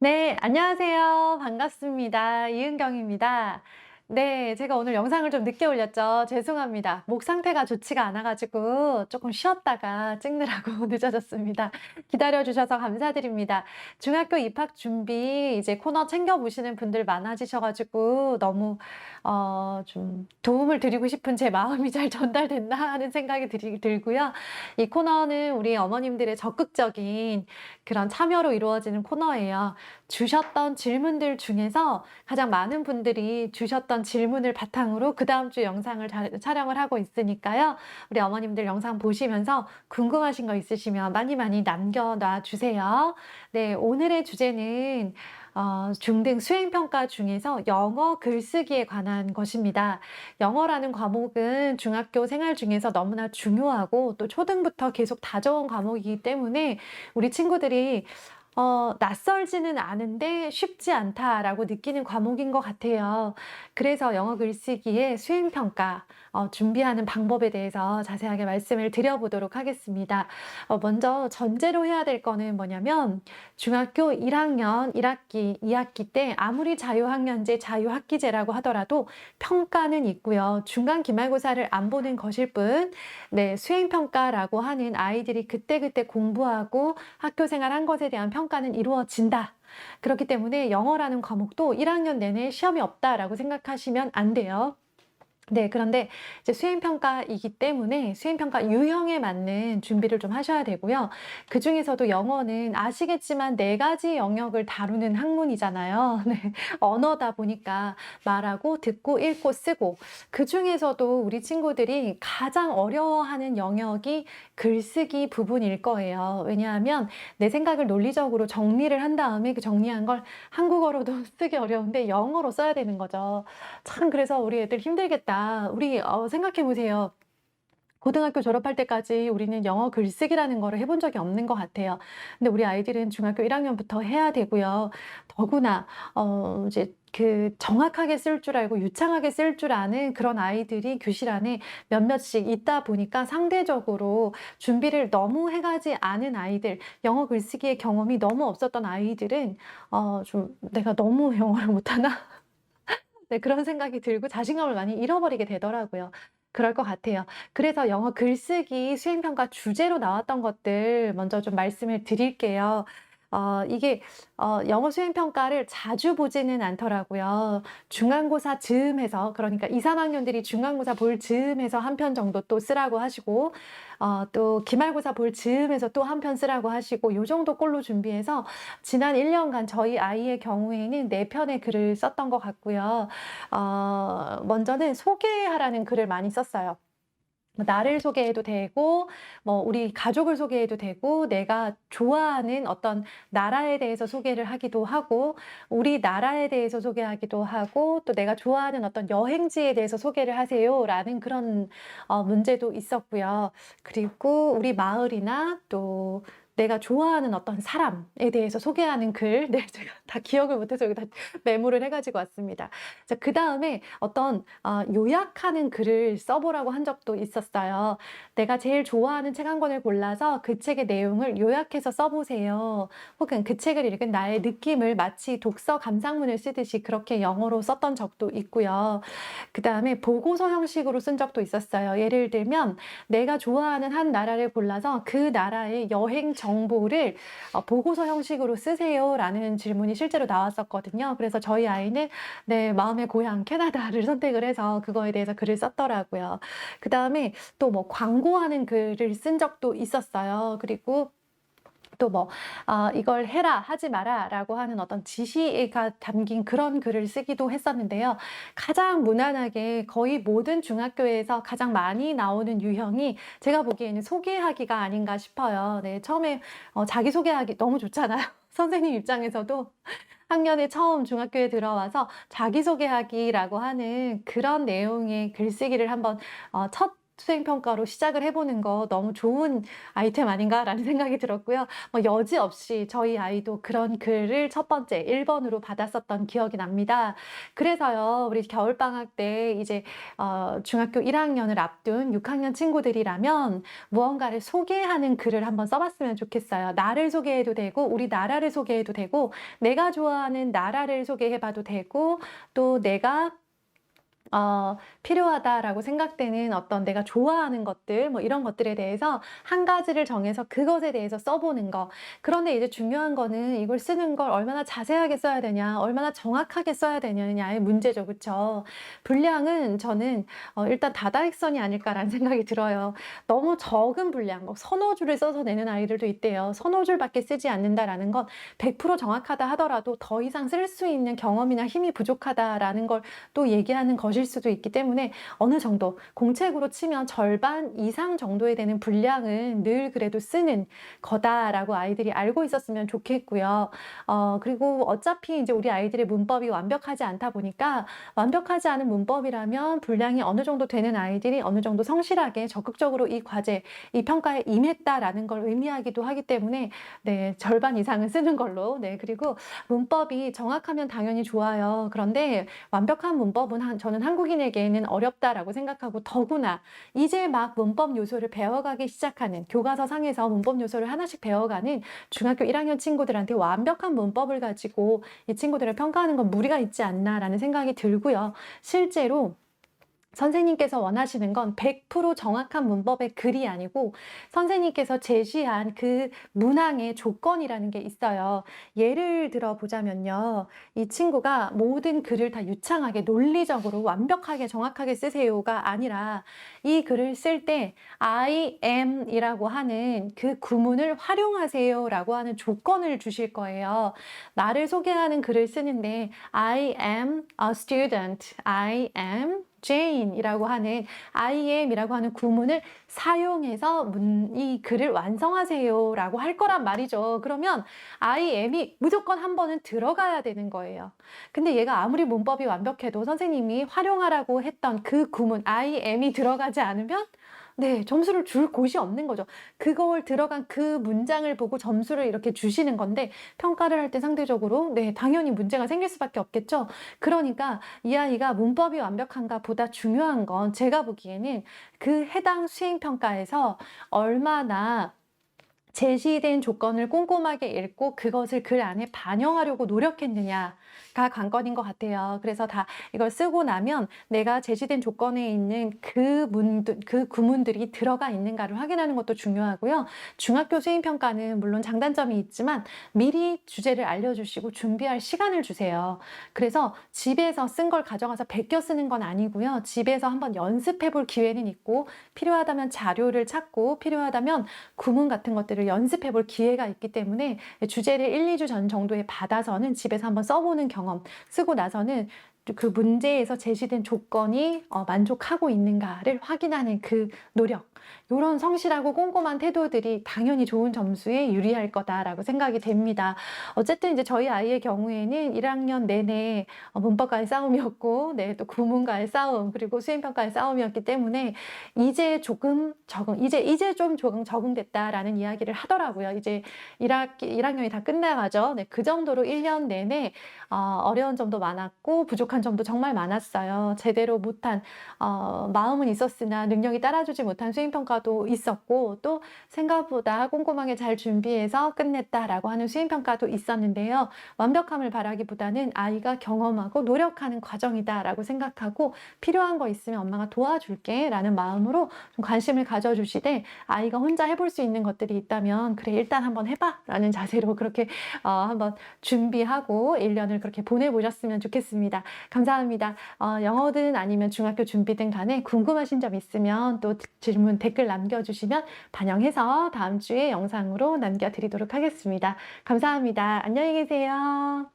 네, 안녕하세요. 반갑습니다. 이은경입니다. 네, 제가 오늘 영상을 좀 늦게 올렸죠. 죄송합니다. 목 상태가 좋지가 않아가지고 조금 쉬었다가 찍느라고 늦어졌습니다. 기다려주셔서 감사드립니다. 중학교 입학 준비 이제 코너 챙겨보시는 분들 많아지셔가지고 너무 좀 도움을 드리고 싶은 제 마음이 잘 전달됐나 하는 생각이 들고요. 이 코너는 우리 어머님들의 적극적인 그런 참여로 이루어지는 코너예요. 주셨던 질문들 중에서 가장 많은 분들이 주셨던 질문을 바탕으로 그다음 주 영상을 촬영을 하고 있으니까요. 우리 어머님들 영상 보시면서 궁금하신 거 있으시면 많이 많이 남겨놔 주세요. 네, 오늘의 주제는 중등 수행평가 중에서 영어 글쓰기에 관한 것입니다. 영어라는 과목은 중학교 생활 중에서 너무나 중요하고 또 초등부터 계속 다져온 과목이기 때문에 우리 친구들이 낯설지는 않은데 쉽지 않다라고 느끼는 과목인 것 같아요. 그래서 영어 글쓰기의 수행평가 준비하는 방법에 대해서 자세하게 말씀을 드려보도록 하겠습니다. 먼저 전제로 해야 될 거는 뭐냐면 중학교 1학년 1학기, 2학기 때 아무리 자유학년제, 자유학기제라고 하더라도 평가는 있고요. 중간 기말고사를 안 보는 것일 뿐, 네, 수행평가라고 하는 아이들이 그때그때 공부하고 학교 생활한 것에 대한 평가는 이루어진다. 그렇기 때문에 영어라는 과목도 1학년 내내 시험이 없다라고 생각하시면 안 돼요. 네, 그런데 이제 수행평가이기 때문에 수행평가 유형에 맞는 준비를 좀 하셔야 되고요. 그 중에서도 영어는 아시겠지만 네 가지 영역을 다루는 학문이잖아요. 네, 언어다 보니까 말하고 듣고 읽고 쓰고 그 중에서도 우리 친구들이 가장 어려워하는 영역이 글쓰기 부분일 거예요. 왜냐하면 내 생각을 논리적으로 정리를 한 다음에 그 정리한 걸 한국어로도 쓰기 어려운데 영어로 써야 되는 거죠. 참 그래서 우리 애들 힘들겠다. 우리 생각해 보세요. 고등학교 졸업할 때까지 우리는 영어 글쓰기라는 거를 해본 적이 없는 것 같아요. 근데 우리 아이들은 중학교 1학년부터 해야 되고요. 더구나 이제 그 정확하게 쓸 줄 알고 유창하게 쓸 줄 아는 그런 아이들이 교실 안에 몇몇씩 있다 보니까 상대적으로 준비를 너무 해가지 않은 아이들, 영어 글쓰기의 경험이 너무 없었던 아이들은 좀 내가 너무 영어를 못하나? 네, 그런 생각이 들고 자신감을 많이 잃어버리게 되더라고요. 그럴 것 같아요. 그래서 영어 글쓰기 수행평가 주제로 나왔던 것들 먼저 좀 말씀을 드릴게요. 이게 영어 수행평가를 자주 보지는 않더라고요. 중간고사 즈음해서, 그러니까 2, 3학년들이 중간고사 볼 즈음해서 한 편 정도 또 쓰라고 하시고, 또 기말고사 볼 즈음해서 또 한 편 쓰라고 하시고, 요 정도 꼴로 준비해서 지난 1년간 저희 아이의 경우에는 4편의 글을 썼던 것 같고요. 먼저는 소개하라는 글을 많이 썼어요. 뭐 나를 소개해도 되고, 뭐 우리 가족을 소개해도 되고, 내가 좋아하는 어떤 나라에 대해서 소개를 하기도 하고, 우리나라에 대해서 소개하기도 하고, 또 내가 좋아하는 어떤 여행지에 대해서 소개를 하세요라는 그런 문제도 있었고요. 그리고 우리 마을이나 또 내가 좋아하는 어떤 사람에 대해서 소개하는 글, 네, 제가 다 기억을 못해서 여기다 메모를 해가지고 왔습니다. 자, 그 다음에 어떤 요약하는 글을 써보라고 한 적도 있었어요. 내가 제일 좋아하는 책 한 권을 골라서 그 책의 내용을 요약해서 써보세요. 혹은 그 책을 읽은 나의 느낌을 마치 독서 감상문을 쓰듯이 그렇게 영어로 썼던 적도 있고요. 그 다음에 보고서 형식으로 쓴 적도 있었어요. 예를 들면 내가 좋아하는 한 나라를 골라서 그 나라의 여행 정보를 보고서 형식으로 쓰세요라는 질문이 실제로 나왔었거든요. 그래서 저희 아이는 내 마음의 고향 캐나다를 선택을 해서 그거에 대해서 글을 썼더라고요. 그 다음에 또 뭐 광고하는 글을 쓴 적도 있었어요. 그리고 또 뭐 이걸 해라 하지 마라 라고 하는 어떤 지시가 담긴 그런 글을 쓰기도 했었는데요. 가장 무난하게 거의 모든 중학교에서 가장 많이 나오는 유형이 제가 보기에는 소개하기가 아닌가 싶어요. 네, 처음에 자기소개하기 너무 좋잖아요. 선생님 입장에서도 학년에 처음 중학교에 들어와서 자기소개하기라고 하는 그런 내용의 글쓰기를 한번 첫 수행평가로 시작을 해보는 거 너무 좋은 아이템 아닌가라는 생각이 들었고요. 뭐 여지없이 저희 아이도 그런 글을 첫 번째 1번으로 받았었던 기억이 납니다. 그래서요, 우리 겨울방학 때 이제 중학교 1학년을 앞둔 6학년 친구들이라면 무언가를 소개하는 글을 한번 써봤으면 좋겠어요. 나를 소개해도 되고, 우리 나라를 소개해도 되고, 내가 좋아하는 나라를 소개해봐도 되고, 또 내가 필요하다라고 생각되는 어떤 내가 좋아하는 것들, 뭐 이런 것들에 대해서 한 가지를 정해서 그것에 대해서 써보는 거. 그런데 이제 중요한 거는 이걸 쓰는 걸 얼마나 자세하게 써야 되냐, 얼마나 정확하게 써야 되냐의 문제죠. 그쵸? 분량은 저는 일단 다다익선이 아닐까라는 생각이 들어요. 너무 적은 분량, 뭐 서너 줄을 써서 내는 아이들도 있대요. 서너 줄밖에 쓰지 않는다라는 건 100% 정확하다 하더라도 더 이상 쓸 수 있는 경험이나 힘이 부족하다라는 걸 또 얘기하는 것일 수도 있기 때문에 어느 정도 공책으로 치면 절반 이상 정도에 되는 분량은 늘 그래도 쓰는 거다라고 아이들이 알고 있었으면 좋겠고요. 그리고 어차피 이제 우리 아이들의 문법이 완벽하지 않다 보니까 완벽하지 않은 문법이라면 분량이 어느 정도 되는 아이들이 어느 정도 성실하게 적극적으로 이 과제, 이 평가에 임했다라는 걸 의미하기도 하기 때문에 네, 절반 이상은 쓰는 걸로. 네, 그리고 문법이 정확하면 당연히 좋아요. 그런데 완벽한 문법은 저는 한국인에게는 어렵다라고 생각하고 더구나 이제 막 문법 요소를 배워가기 시작하는 교과서 상에서 문법 요소를 하나씩 배워가는 중학교 1학년 친구들한테 완벽한 문법을 가지고 이 친구들을 평가하는 건 무리가 있지 않나라는 생각이 들고요. 실제로 선생님께서 원하시는 건 100% 정확한 문법의 글이 아니고 선생님께서 제시한 그 문항의 조건이라는 게 있어요. 예를 들어 보자면요. 이 친구가 모든 글을 다 유창하게 논리적으로 완벽하게 정확하게 쓰세요가 아니라 이 글을 쓸 때 I am 이라고 하는 그 구문을 활용하세요 라고 하는 조건을 주실 거예요. 나를 소개하는 글을 쓰는데 I am a student, I am Jane이라고 하는 I am이라고 하는 구문을 사용해서 이 글을 완성하세요 라고 할 거란 말이죠. 그러면 I am이 무조건 한 번은 들어가야 되는 거예요. 근데 얘가 아무리 문법이 완벽해도 선생님이 활용하라고 했던 그 구문 I am이 들어가지 않으면 네, 점수를 줄 곳이 없는 거죠. 그걸 들어간 그 문장을 보고 점수를 이렇게 주시는 건데 평가를 할 때 상대적으로 네, 당연히 문제가 생길 수밖에 없겠죠. 그러니까 이 아이가 문법이 완벽한가 보다 중요한 건 제가 보기에는 그 해당 수행평가에서 얼마나 제시된 조건을 꼼꼼하게 읽고 그것을 글 안에 반영하려고 노력했느냐가 관건인 것 같아요. 그래서 다 이걸 쓰고 나면 내가 제시된 조건에 있는 그 구문들이 들어가 있는가를 확인하는 것도 중요하고요. 중학교 수행평가는 물론 장단점이 있지만 미리 주제를 알려주시고 준비할 시간을 주세요. 그래서 집에서 쓴 걸 가져가서 베껴 쓰는 건 아니고요. 집에서 한번 연습해 볼 기회는 있고 필요하다면 자료를 찾고 필요하다면 구문 같은 것들을 연습해 볼 기회가 있기 때문에 주제를 1, 2주 전 정도에 받아서는 집에서 한번 써보는 경험, 쓰고 나서는 그 문제에서 제시된 조건이 만족하고 있는가를 확인하는 그 노력, 이런 성실하고 꼼꼼한 태도들이 당연히 좋은 점수에 유리할 거다라고 생각이 됩니다. 어쨌든 이제 저희 아이의 경우에는 1학년 내내 문법과의 싸움이었고, 네, 또 구문과의 싸움, 그리고 수행평가의 싸움이었기 때문에 이제 조금 이제 좀 조금 적응됐다라는 이야기를 하더라고요. 이제 1학년이 다 끝나가죠. 네, 그 정도로 1년 내내 어려운 점도 많았고 부족한 점도 정말 많았어요. 제대로 못한 마음은 있었으나 능력이 따라주지 못한 수행평가도 있었고 또 생각보다 꼼꼼하게 잘 준비해서 끝냈다라고 하는 수행평가도 있었는데요. 완벽함을 바라기보다는 아이가 경험하고 노력하는 과정이다라고 생각하고 필요한 거 있으면 엄마가 도와줄게 라는 마음으로 좀 관심을 가져주시되 아이가 혼자 해볼 수 있는 것들이 있다면 그래 일단 한번 해봐 라는 자세로 그렇게 한번 준비하고 1년을 그렇게 보내보셨으면 좋겠습니다. 감사합니다. 영어든 아니면 중학교 준비든 간에 궁금하신 점 있으면 또 질문 댓글 남겨주시면 반영해서 다음 주에 영상으로 남겨드리도록 하겠습니다. 감사합니다. 안녕히 계세요.